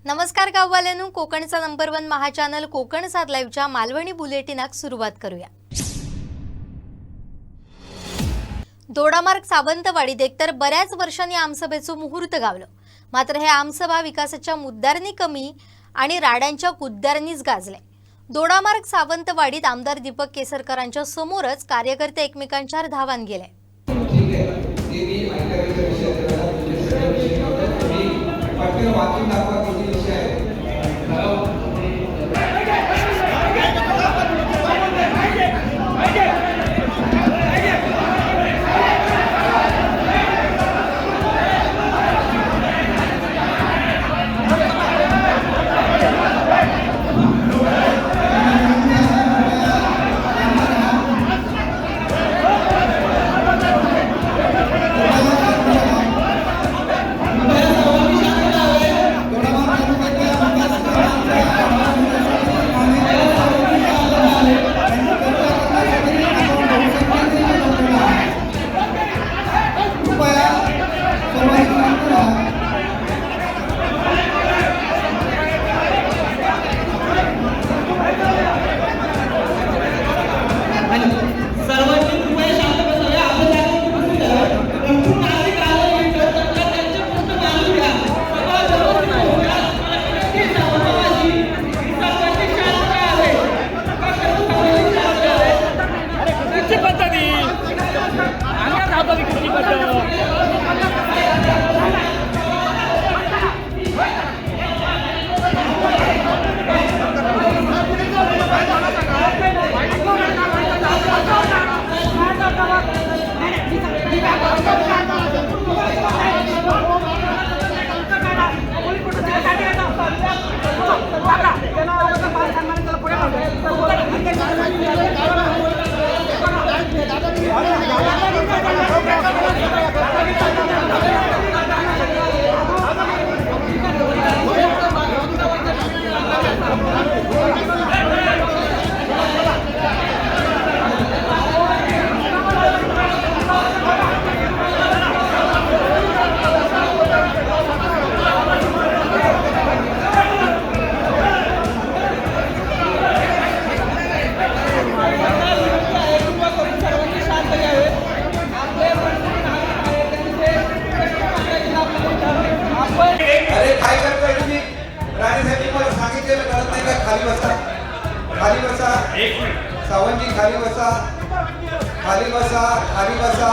नमस्कार गाववाल्यांनो, कोकणचा नंबर 1 महाचॅनल कोकण सात लाईव्हच्या मालवणी बुलेटिनाक सुरुवात करूया। दोडामार्ग सावंतवाडीत एकतर बऱ्याच वर्षांनी आमसभेचं मुहूर्त गावलं, मात्र हे आमसभा विकासाच्या मुद्द्यांनी कमी आणि राड्यांच्या कुद्द्यांनीच गाजले। दोडामार्ग सावंतवाडीत आमदार दीपक केसरकरांच्या समोरच कार्यकर्ते एकमेकांच्या धावान गेले। सावंतजी खाली बसा, खाली बसा, खाली बसा,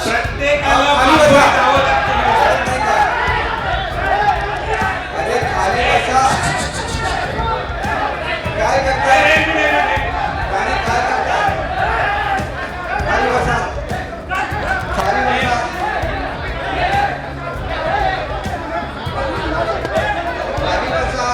प्रत्येकाला खाली बसा, अरे खाली बसा, काय करताय? काय करताय? खाली बसा, खाली बसा, खाली बसा।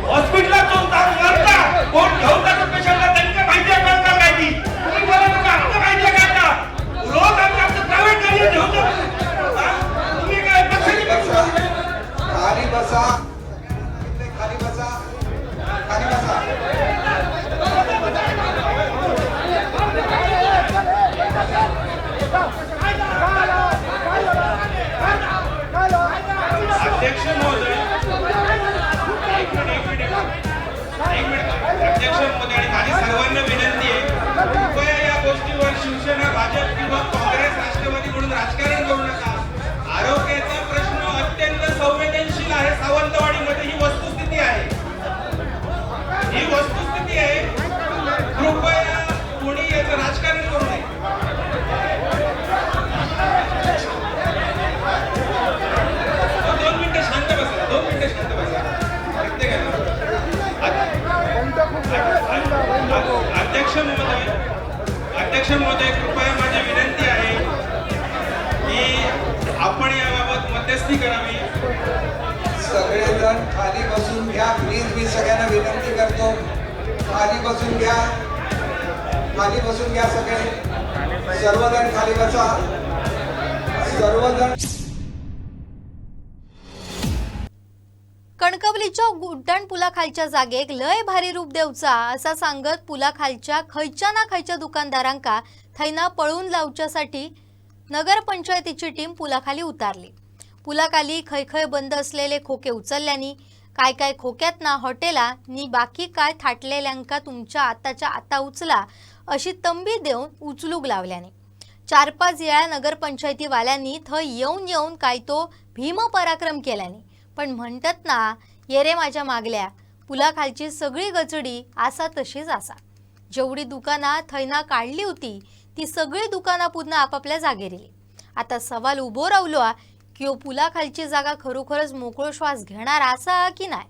हॉस्पिटलला जाऊन करता कोण घेऊन जातो पेशंटला त्यांनी माहिती करता काय ती तुम्ही बोला तुमचं आपलं माहिती करता रोज आमचं प्रायव्हेट गाडी घेऊन जातो तुम्ही काय पक्षाची खाली बसा, खाली बसा, खाली बसा। अध्यक्ष महोदय अध्यक्ष महोदय आणि माझी सर्वांना विनंती आहे, कृपया या गोष्टीवर शिवसेना, भाजप किंवा काँग्रेस, राष्ट्रवादी म्हणून राजकारण करू नका। आरोग्याचा प्रश्न अत्यंत संवेदनशील आहे। सावंतवाडीमध्ये ही वस्तुस्थिती आहे, ही वस्तुस्थिती आहे। कृपया कोणी याचं राजकारण करू नये। दोन मिनिटं शांत बसा, 2 मिनिटं शांत बसा। अध्यक्ष महोदय कृपया माझी विनंती आहे की आपण याबाबत मध्यस्थी करावी। सगळेजण खाली बसून घ्या प्लीज, मी सगळ्यांना विनंती करतो, खाली बसून घ्या, खाली बसून घ्या सगळे, सर्वजण खाली बसा, सर्वजण। कणकवलीच्या उड्डाण पुलाखालच्या जागेक लय भारी रूप देवचा असा सांगत पुलाखालच्या खयच्या ना खयच्या दुकानदारांका थैना पळून लावच्यासाठी नगरपंचायतीची टीम पुलाखाली उतारली. पुलाखाली खय खय बंद असलेले खोके उचलल्यानी काय काय खोक्यात ना हॉटेला नी बाकी काय थाटलेल्यांका तुमच्या आताच्या आता उचला अशी तंबी देऊन उचलूक लावल्याने 4-5 वेळा नगरपंचायतीवाल्यांनी थंय येऊन काय तो भीम पराक्रम केल्याने. पण म्हणतात ना, ये रे माझ्या मागल्या, पुलाखालची सगळी गचडी आसा तशीच आसा. जेवढी दुकाना थैना काढली होती ती सगळी दुकाना पुन्हा आपापल्या जागेर येली. आता सवाल उभो रावलो की पुलाखालची जागा खरोखरच मोकळो श्वास घेणार आसा की नाही.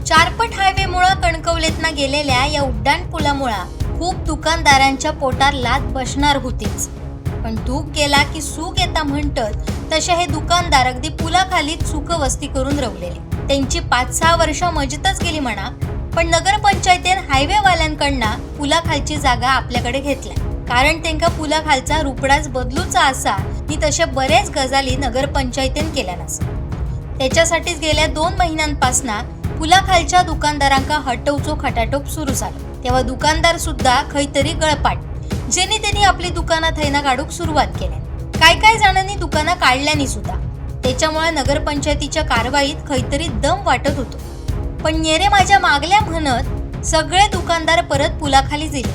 चारपट हायवेमुळे कणकवलीतना गेलेल्या या उड्डाण पुलामुळे खूप दुकानदारांच्या पोटार लात बसणार होतीच. पण धूप गेला की सुख येता म्हणतात तसे हे दुकानदार अगदी पुलाखालीच सुख वस्ती करून रवलेले. त्यांची 5-6 वर्ष मजेतच गेली म्हणा. पण नगरपंचायतीन हायवेवाल्यांकडनं पुलाखालची जागा आपल्याकडे घेतल्या. कारण त्यांका पुलाखालचा रुपडाच बदलूचा असा नी तसे बरेच गजाली नगरपंचायतीन केल्या नसा. त्याच्यासाठीच गेल्या 2 महिन्यांपासून पुलाखालच्या दुकानदारांका हटवचो खटाटोप सुरू झाला. तेव्हा दुकानदार सुद्धा खैतरी गळपाट जेणे त्यांनी आपली दुकाना थैना काढूक सुरुवात केली. काय जणांनी दुकाना काढल्यानी सुद्धा. त्याच्यामुळे नगरपंचायतीच्या कारवाईत खैतरी दम वाटत होतो. पण येरे माझ्या मागल्या म्हणत सगळे दुकानदार परत पुलाखाली गेले.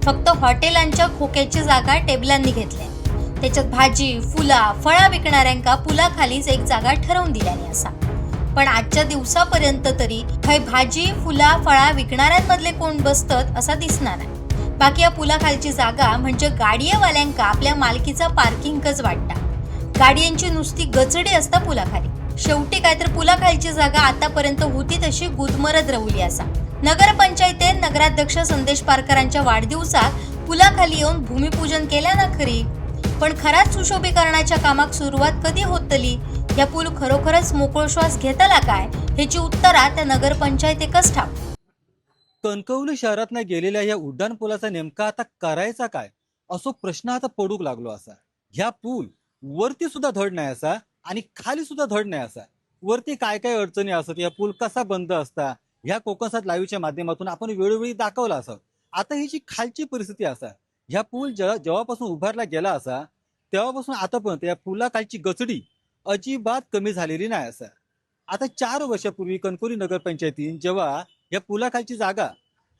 फक्त हॉटेलांच्या खोक्याची जागा टेबलांनी घेतल्या. त्याच्यात भाजी फुला फळा विकणाऱ्यांका पुलाखालीच एक जागा ठरवून दिल्याने असा. पण आजच्या दिवसापर्यंत तरी काही भाजी फुला फळा विकणाऱ्यांमधले कोण बसतात असा दिसणार नाही. बाकी या पुलाखालची जागा म्हणजे गाडीवाल्यांका आपल्या मालकीचा पार्किंगच वाटता. गाड्यांची नुसती गचडी असता पुलाखाली. शेवटी काय तर पुलाखालची जागा आतापर्यंत होती तशी गुदमरत रवली असा. नगरपंचायतीत नगराध्यक्ष संदेश पारकरांच्या वाढदिवसात पुलाखाली येऊन भूमिपूजन केल्या ना खरी. पण खराच सुशोभीकरणाच्या कामाक सुरुवात कधी होतली, या पूल खरोखरच मोकळो श्वास घेतला काय ह्याची उत्तरा त्या नगरपंचायतीकच ठाव. कणकवली शहरात गेलेल्या या उड्डाण पुलाचा नेमका आता करायचा काय असो प्रश्न आता पडूक लागलो असा. ह्या पूल वरती सुद्धा धड नाही असा आणि खाली सुद्धा धड नाही असा. वरती काय काय अडचणी असत, या पूल कसा बंद असता, ह्या कोकणसात लाईव्हच्या माध्यमातून आपण वेळोवेळी दाखवला असं. आता ही जी खालची परिस्थिती असा, ह्या पूल जेव्हापासून उभारला गेला असा तेव्हापासून आतापर्यंत या पुलाखालची गचडी अजिबात कमी झालेली नाही असा. आता 4 वर्षापूर्वी कणकवली नगरपंचायतीने जेव्हा या पुलाखालची जागा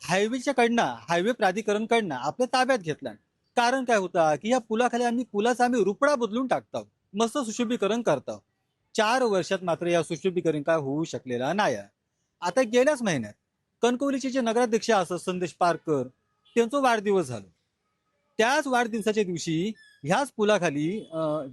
हायवे प्राधिकरणकडनं आपल्या ताब्यात घेतला. कारण काय होता की या पुलाखाली पुलाचा आम्ही रुपडा बदलून टाकतो, मस्त सुशोभीकरण करतो. 4 वर्षात मात्र या सुशोभीकरण काय होऊ शकलेला नाही. आता गेल्याच महिन्यात कणकवलीचे जे नगराध्यक्ष असत संदेश पारकर त्यांचा वाढदिवस झाला. त्याच वाढदिवसाच्या दिवशी ह्याच पुलाखाली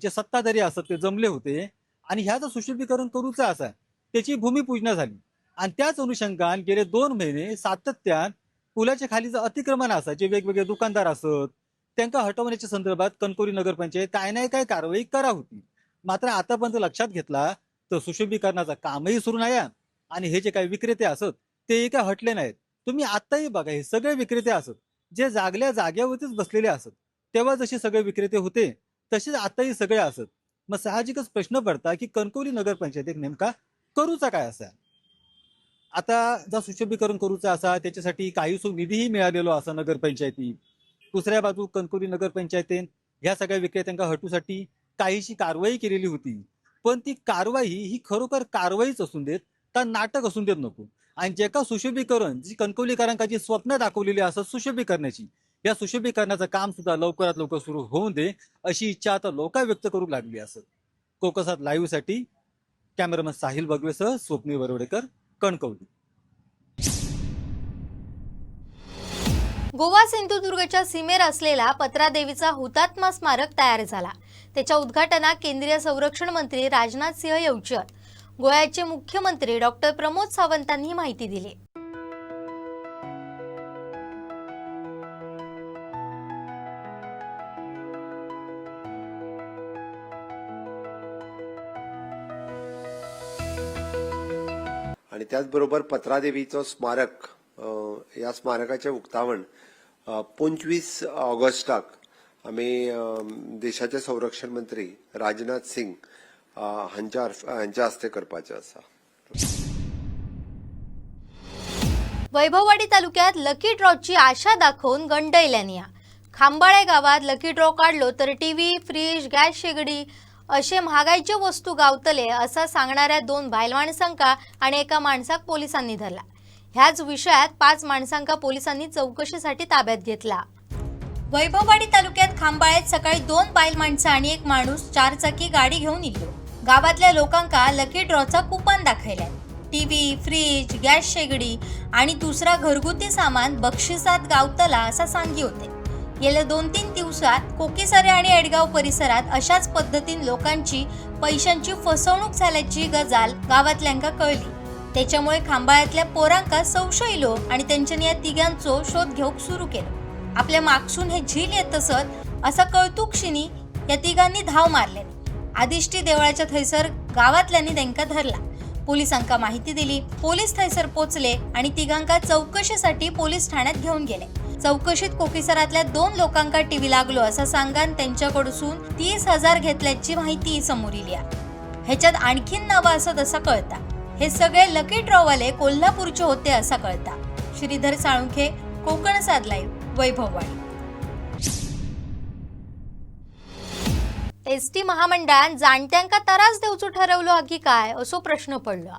जे सत्ताधारी असत ते जमले होते आणि ह्याचं सुशोभीकरण करूचं असा त्याची भूमिपूजना झाली. आणि त्याच अनुषंगाने गेले 2 महिने सातत्यान पुलाच्या खालीचं अतिक्रमण असं जे वेगवेगळे दुकानदार असत त्यांना हटवण्याच्या संदर्भात कणकवली नगरपंचायत काय नाही काय कारवाई करा होती. मात्र आतापर्यंत लक्षात घेतला तर सुशोभीकरणाचं कामही सुरू नाही आणि हे जे काही विक्रेते असत ते काय हटले नाहीत. तुम्ही आताही बघा, हे सगळे विक्रेते असत जे जागल्या जागेवरतीच बसलेले असत. तेव्हा जसे सगळे विक्रेते होते तसेच आताही सगळे असत. मग साहजिकच प्रश्न पडता की कणकवली नगरपंचायतीत नेमका करूचा काय असा. आता जर सुशोभीकरण करूचा असा त्याच्यासाठी काही निधीही मिळालेलो असा नगरपंचायती. दुसऱ्या बाजू कणकवली नगरपंचायतीन ह्या सगळ्या विक्रेत्यांना हटूसाठी काहीशी कारवाई केलेली होती. पण ती कारवाई ही खरोखर कारवाईच असून देत तर नाटक असून देत नको. आणि जे का सुशोभीकरण जी कणकवलीकरांका जी स्वप्न दाखवलेली असत सुशोभीकरणाची, या सुशोभीकरणाचं काम सुद्धा लवकरात लवकर सुरू होऊन दे अशी इच्छा आता लोक व्यक्त करू लागली असत. कोकसात लाईव्ह साठी कॅमेरामन साहिल बगवेसह स्वप्नील वरवडेकर, कणकवली. गोवा सिंधुदुर्गच्या सीमेवर असलेला पत्रादेवीचा हुतात्मा स्मारक तयार झाला. त्याच्या उद्घाटनात केंद्रीय संरक्षण मंत्री राजनाथ सिंह येवचे. गोव्याचे मुख्यमंत्री डॉक्टर प्रमोद सावंतांनी माहिती दिली. आणि त्याचबरोबर पत्रादेवीचं स्मारक, या स्मारकाचे उक्तावण 25 ऑगस्टाक आम्ही देशाचे संरक्षण मंत्री राजनाथ सिंग हांच्या हस्ते करपाचें आसा. वैभववाडी तालुक्यात लकी ड्रॉची आशा दाखवून गंडैल्यांनी खांबाळे गावात लकी ड्रॉ काढलो तर टीव्ही, फ्रीज, गॅस शेगडी असे महागाईचे वस्तू गावतले असं सांगणाऱ्या 2 बायल माणसांका आणि एका माणसाक पोलिसांनी धरला. ह्याच विषयात 5 माणसांका पोलिसांनी चौकशीसाठी ताब्यात घेतला. वैभववाडी तालुक्यात खांबाळ्यात सकाळी 2 बायल माणसं आणि एक माणूस 4 चाकी गाडी घेऊन इल्लो. गावातल्या लोकांका लकी ड्रॉचा कुपन दाखयलाय. टीव्ही, फ्रीज, गॅस शेगडी आणि दुसरा घरगुती सामान बक्षिसात गावतला असा सांगी होते. गेल्या 2-3 दिवसात कोकीसरे आणि एडगाव परिसरात अशाच पद्धतीने लोकांची पैशांची फसवणूक झाल्याची गजाल गावातल्यांका कळली. त्याच्यामुळे खांबाळ्यातल्या पोरांका संशय इलो आणि त्यांच्यानी या तिघांचो शोध घेऊक सुरू केलं. आपल्या मागसून हे झील येत असत असा कळतुकशिनी या तिघांनी धाव मारले. आदिष्टी देवळाच्या थैसर गावातल्यांनी त्यांका धरला. पोलिसांका माहिती दिली. पोलीस थैसर पोचले आणि तिघांका चौकशीसाठी पोलीस ठाण्यात घेऊन गेले. चौकशीत कोकीसरातल्या 2 लोकांका टीव्ही लागलो असा सांगान त्यांच्याकडून 30,000 घेतल्याची माहिती समोर इली. ह्याच्यात आणखीन नावं असत असा कळता. हे सगळे लकी ड्रॉवाले कोल्हापूरचे होते असा कळता. श्रीधर साळुंखे, कोकण साद लाईव्ह, वैभववाडी. एसटी महामंडळान जाणत्यांका त्रास देऊचो ठरवलो की काय असो प्रश्न पडलो.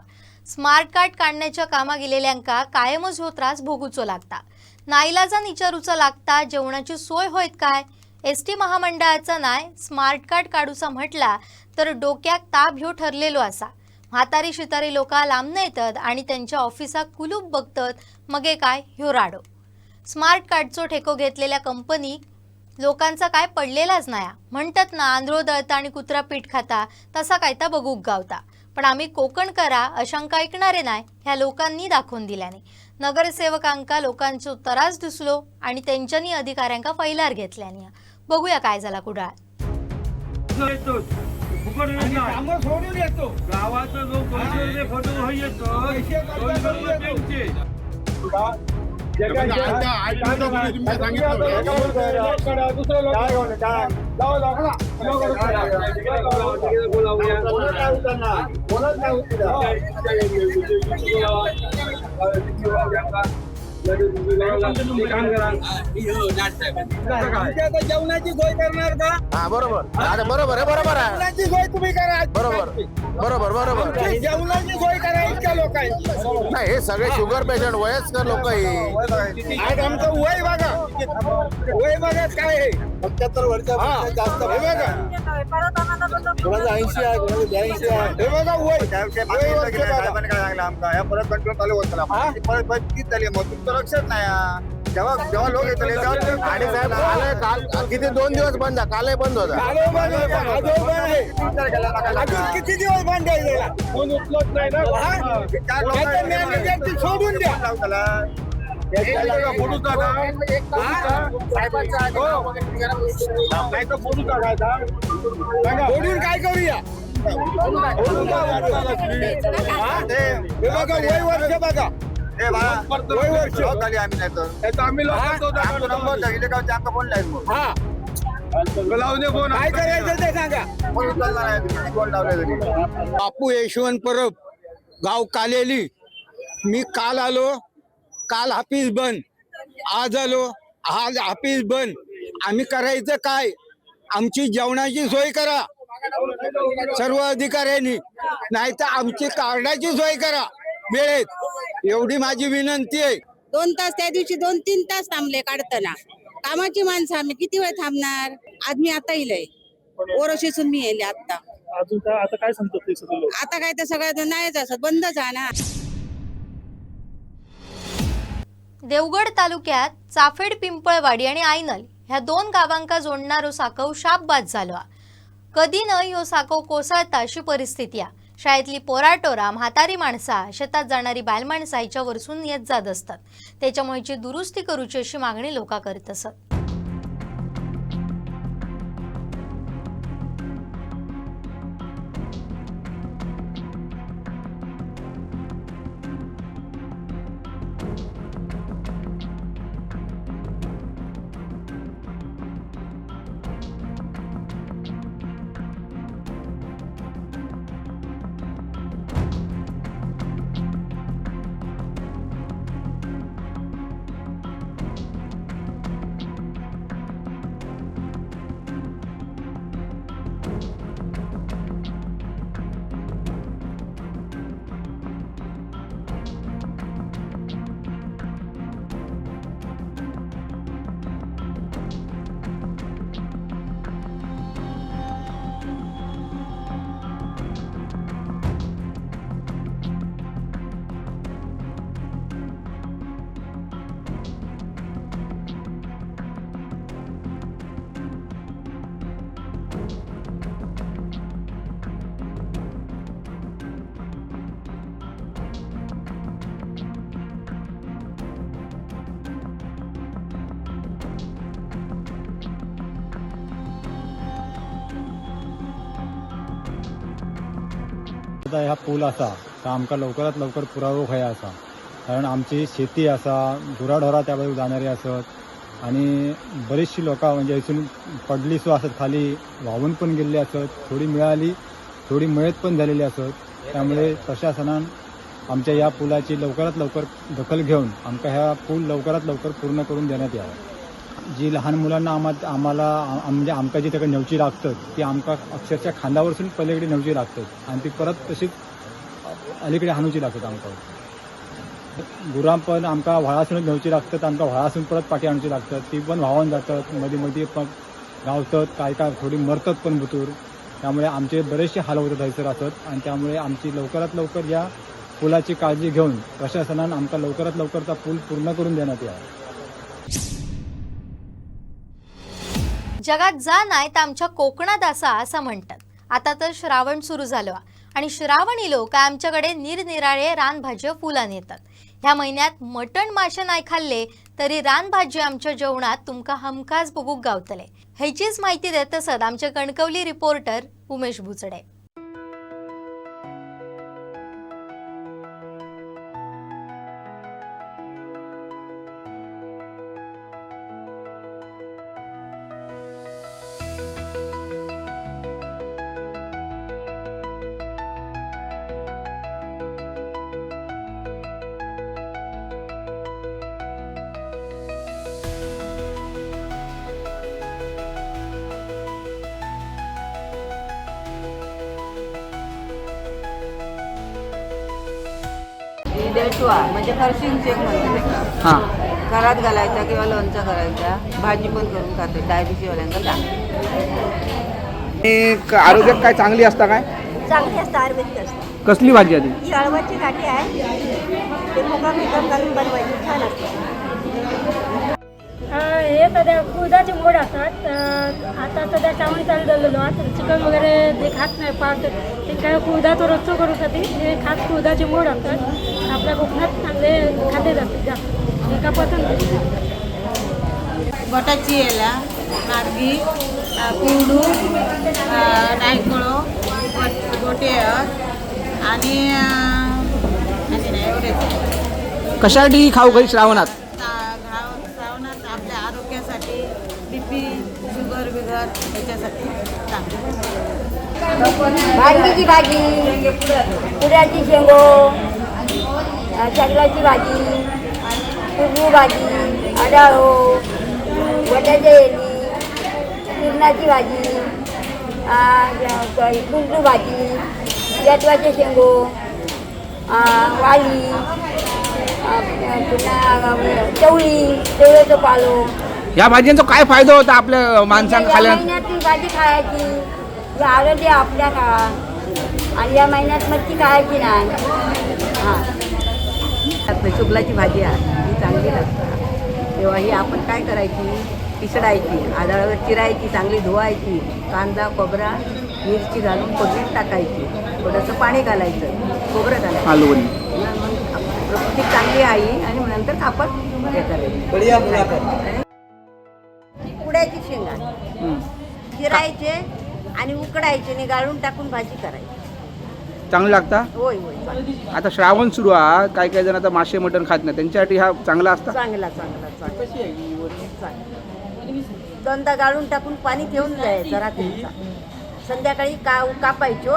स्मार्ट कार्ड काढण्याच्या कामा गेलेल्यांका कायमच हो त्रास भोगूचो लागता. नाईलाजान विचारूचा लागता जेवणाची सोय होईत काय. एसटी महामंडळाचा नाय स्मार्ट कार्ड काढूचा म्हटला तर डोक्याक ताप ह्यो ठरलेलो असा. म्हातारी शितारी लोका लांबन येतात आणि त्यांच्या ऑफिसाक कुलूप बघतात. मगे काय ह्यो राडो. स्मार्ट कार्डचो ठेको घेतलेल्या कंपनी लोकांचा काय पडलेलाच नाही. म्हणतात ना आंध्रो दळता आणि कुत्रा पीठ खाता तसा कायता बघूक गावता. पण आम्ही कोकण करा अशांका ऐकणारे नाही ह्या लोकांनी दाखवून दिल्याने. नगरसेवकांका लोकांचो त्रास दिसलो आणि त्यांच्यानी अधिकाऱ्यांका फैलार घेतल्याने. बघूया काय झाला कुडाळ. जेवणाची सोय करणार का? हा बरोबर बरोबर आहे जेवणाची सोय तुम्ही करा. बरोबर जेवणाची सोय करा इतक्या लोकांची. नाही हे सगळे शुगर पेशंट वयस्कर लोक आज आमचं वय बघा. वय बघा काय आहे. 75 वर्षापेक्षा जास्त हे बघा. 80 आहे 82 आहे. हे बघा वय परत कंट्रोल चालू होत परत किती झाली मग तुमचं लक्षच नाही. जेव्हा लोक येतले आणि साहेब काल किती 2 दिवस बंद आहे. कालही बंद होता. अजून किती दिवस बंद आहे. फोन उचलत नाही ना. सोडून द्या. फोडून काय करूया. बघा वय वर्ष बघा. वय वर्ष आम्ही नाही तर आम्ही काय करायचं ते सांगा. बापू यशवंत परब, गाव कालेली. मी काल आलो. काल ऑफिस बंद. आज आलो. आज ऑफिस बंद. आम्ही करायचं काय. आमची जेवणाची सोय करा सर्व अधिकाऱ्यांनी, नाही तर आमची कार्डाची सोय करा वेळेत. एवढी माझी विनंती आहे. 2 तास त्या दिवशी 2-3 तास थांबले काढताना. कामाची माणसं आम्ही किती वेळ थांबणार. आज मी आता येईल ओरोशीसून मी येईल आता. आता काय सांगतो. आता काय तर सगळं नाहीच असत बंदच आहे ना. देवगड तालुक्यात चाफेड, पिंपळवाडी आणि आयनल ह्या 2 गावांका जोडणारो साकव शापबाद झालो. कधी न ह्यो साकव कोसळता अशी परिस्थिती आहे. शाळेतली पोराटोरा, म्हातारी माणसा, शेतात जाणारी बायल माणसा ह्याच्या वरसून येत जात असतात. त्याच्यामुळे दुरुस्ती करूची अशी मागणी लोका करत असत. जर ह्या पूल असा तर आमकां लवकरात लवकर पुरावो खंय आसा, कारण आमची शेती आसा, गुराढोरां त्या बाजूक जाणारी आसत आणि बरीचशी लोकां म्हणजे हयसून पडली सो आसत, खाली व्हांवून पण गेल्ली आसत, थोडी मिळाली, थोडी मयत पण झालेली असत. त्यामुळे प्रशासनान आमच्या या पुलाची लवकरात लवकर दखल घेऊन आमका ह्या पूल लवकरात लवकर पूर्ण करून देण्यात यावा. जी लहान मुलांना आम्हाला म्हणजे आमका जी ताका नेवची लागतात ती आमका अक्षरशः खांदावरसून पलीकडे नेवची लागतात आणि ती परत तशीच अलीकडे हाणूची लागतात आमकां. गुरां पण आमकां व्हाळासूनच नेवची लागतात, आमकां व्हाळासून परत पाठी हाणूची लागतात, ती पण व्हांवून जातात, मदीं मदीं गावतात, काय थोडी मरतात पण भितर. त्यामुळे आमचे बरेचसे हाल होतात थंयसर असत आणि त्यामुळे आमची लवकरात लवकर या पुलाची काळजी घेऊन प्रशासनान आमकां लवकरात लवकर तो पूल पूर्ण करून देण्यात यावा. जगात जा नाही तर आमच्या कोकणात असा असं म्हणतात. आता तर श्रावण सुरू झालो आणि श्रावणी लोक आमच्याकडे निरनिराळे रानभाज्या फुलान येतात. ह्या महिन्यात मटण मासे नाही खाल्ले तरी रानभाजी आमच्या जेवणात तुमका हमखास बघूक गावतले. ह्याचीच माहिती देत असत आमचे कणकवली रिपोर्टर उमेश भुचडे. देठवा म्हणजे फरशिंग शेक म्हणतात. हां, घरात घालायचा किंवा लोणचं करायचा, भाजी पण करून खाते. डायबिटीसवाल्यांना चांगलं. आरोग्यात काय चांगली असता काय? चांगली असतं, आयुर्वेदिक असतं. कसली भाजी आहे ती? ही अळवाची काठी आहे, ते मुगा मिठा घालून बनवायची, छान असतं. हे सध्या कुळदाचे मोड असतात. आता सध्या श्रावण चालू झालेलो आता चिकन वगैरे ते खात नाही पाक ते काय कुळदाचं रस्तो करूसाठी हे खास कुळदाचे मोड असतात. आपल्या कोकणात चांगले खाल्ले जातात जास्त एकापासून. बटाची याला नारगी, कुरडू, नायकोळो, गोटे आणि एवढेच. कशासाठी खाऊ काही श्रावणात? श्रावणात आपल्या आरोग्यासाठी, बीपी, शुगर बिगर याच्यासाठी चांगलं. भांडीची भाजी, पुऱ्याची शेंगो, चगलाची भाजी, कुरडू भाजी, अडाळो, बटाटे येली, पुरणाची भाजी, कुरडू भाजी, यातवाचे शेंगो, वाली, पुन्हा चवळी, चवळीचं पालो. या भाज्यांचा काय फायदा होता आपल्या माणसांना खाल्ल्या? महिन्यात ती भाजी खायची, ही आरोग्य आपल्या काळात, आणि या महिन्यात मच्छी खायची नाही. हां, शुक्लाची भाजी आहे ही चांगली लागते. तेव्हा ही आपण काय करायची, पिसडायची, आदळावर चिरायची, चांगली धुवायची, कांदा खोबरा मिरची घालून फोडणीत टाकायची, थोडंसं पाणी घालायचं, खोबरं घालायचं, हलवून प्रकृती चांगली आहे आणि नंतर आपण हे करायचं. पुड्याची शेंगा चिरायचे आणि उकडायचे आणि गाळून टाकून भाजी करायची. चांगलं लागता? होय होय. आता श्रावण सुरू आहे, काही काही जण आता मासे मटण खात नाही, त्यांच्यासाठी हा चांगला असता? चांगला चांगला चांगला. दोनदा गाळून टाकून पाणी ठेवून जायचं रात्रीचा, संध्याकाळी कापायचो,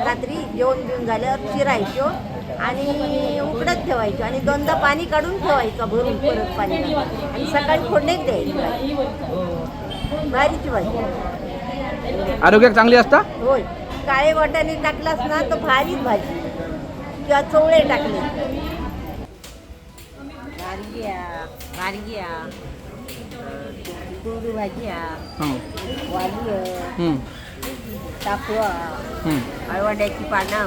रात्री जेवण बिवून झाल्यावर चिरायचो आणि उकडत ठेवायचो आणि दोनदा पाणी काढून ठेवायचं भरून, परत पाणी आणि सकाळी फोडणीत द्यायची. भारीची भाजी, आरोग्यात चांगली असता? होय. काळे वाटाणे टाकलास ना तर भारीच भाजी, किंवा चवळे टाकले, गारग्या, कुरडू भाज्या, वाली, टाकवा, अळवाड्याची पानं,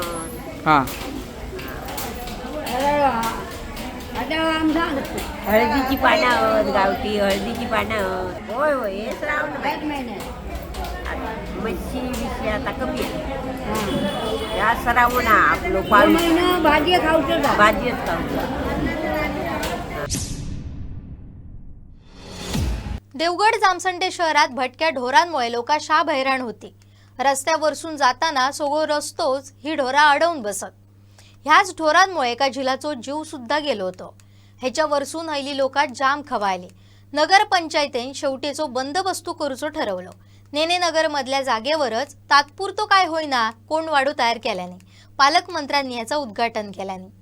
हळदीची पानं, गावठी हळदीची पानं. होय होय, हे श्रावण महिन्यात मच्छी बिशी आता कमी आहे. या श्रावण आपलं भाजी खाऊचं, भाजीच खाऊचं. देवगड जामसंडे शहरात भटक्या ढोरांमुळे लोक शाबहैराण होती. रस्त्यावरसून जाताना सोगो रस्तोच ही ढोरा अडवून बसत. ह्याच ढोरांमुळे एका झिलाचो जीव सुद्धा गेलो होतो. ह्याच्या वरसून हैली लोकात जाम खवायली. नगर पंचायतीन शेवटेचो बंदोबस्तू करूचो ठरवलो. नेने नगर मधल्या जागेवरच तात्पुरतो काय होईना कोण वाडू तयार केल्याने पालकमंत्र्यांनी याचा उद्घाटन केल्याने.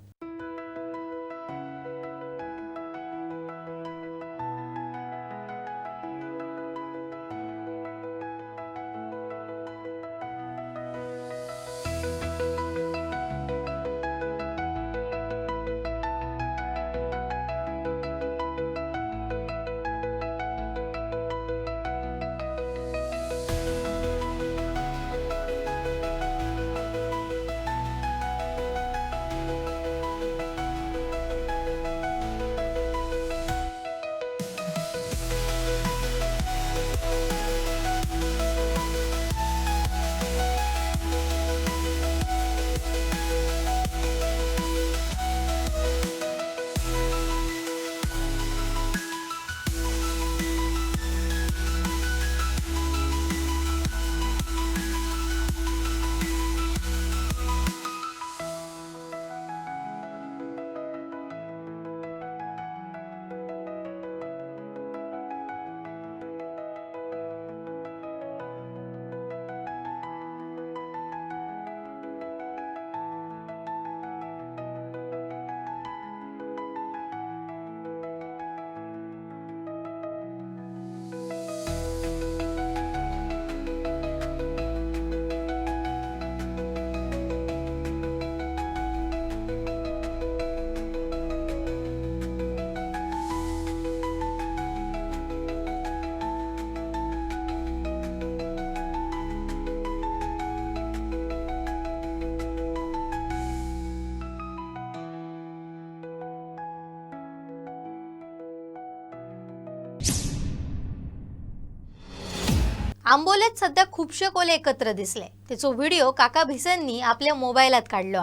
आंबोलेत सध्या खूपशे कोले एकत्र दिसले. त्याचो व्हिडिओ काका भिसेंनी आपल्या मोबाईलात काढलो.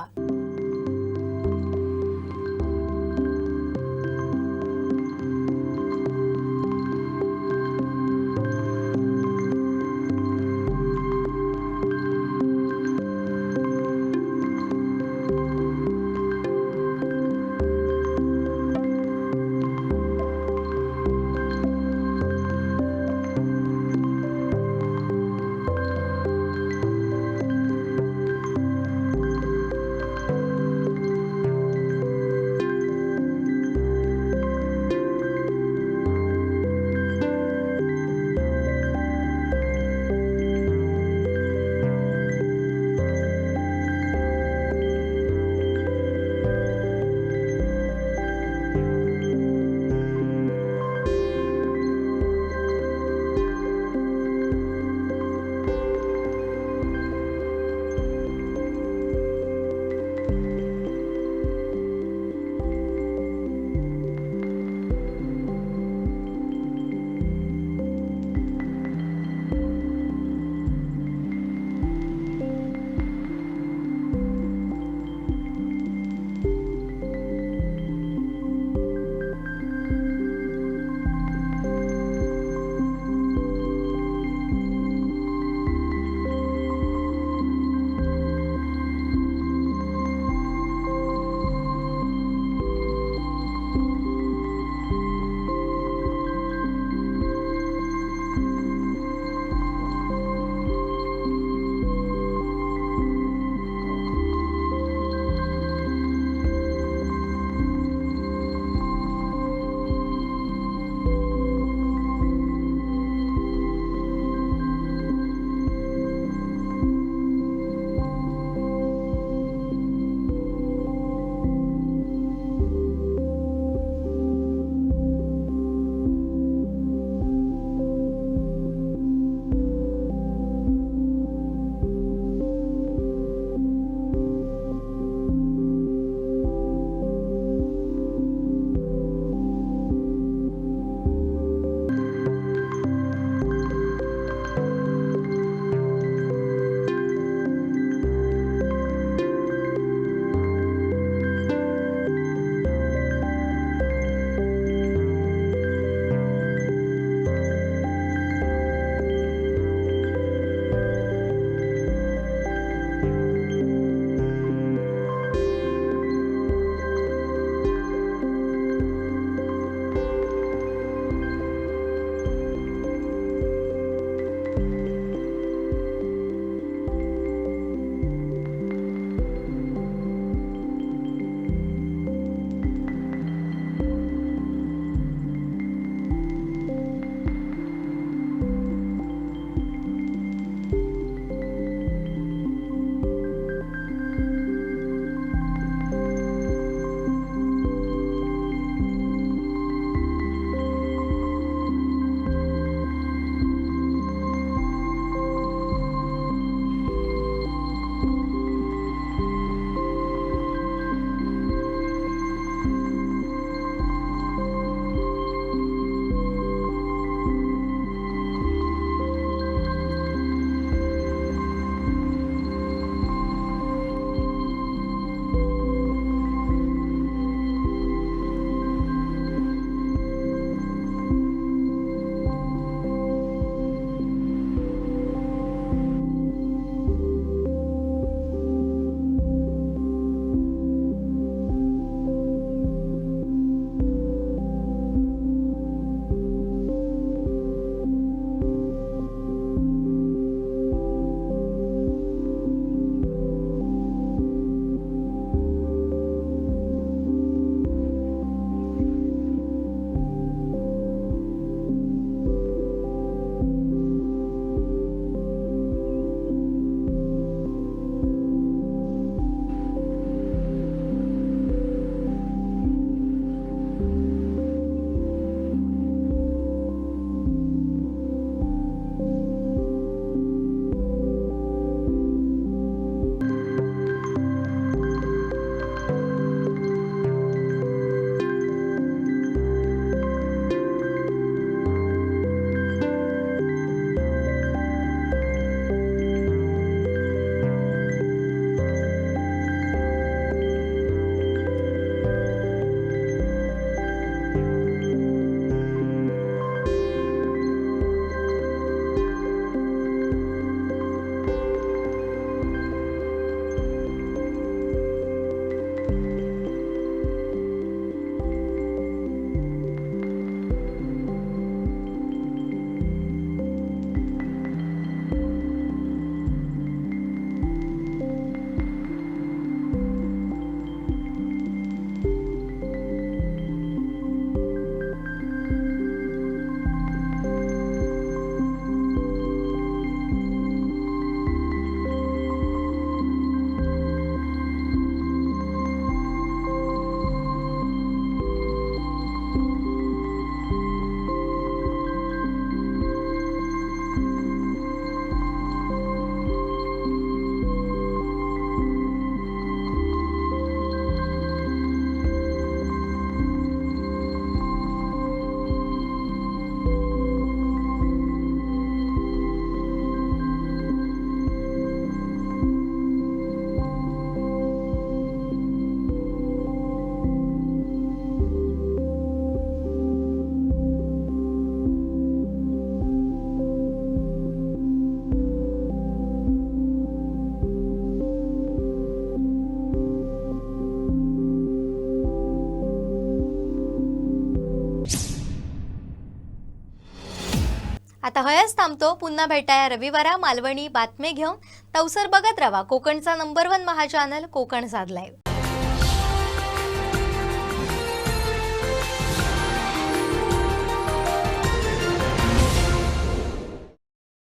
आता हयच थांबतो. पुन्हा भेटाया रविवारा मालवणी बातमी घेऊन. तवसर बघत राहा कोकणचा नंबर 1 महाचॅनल कोकण साध लाईव्ह.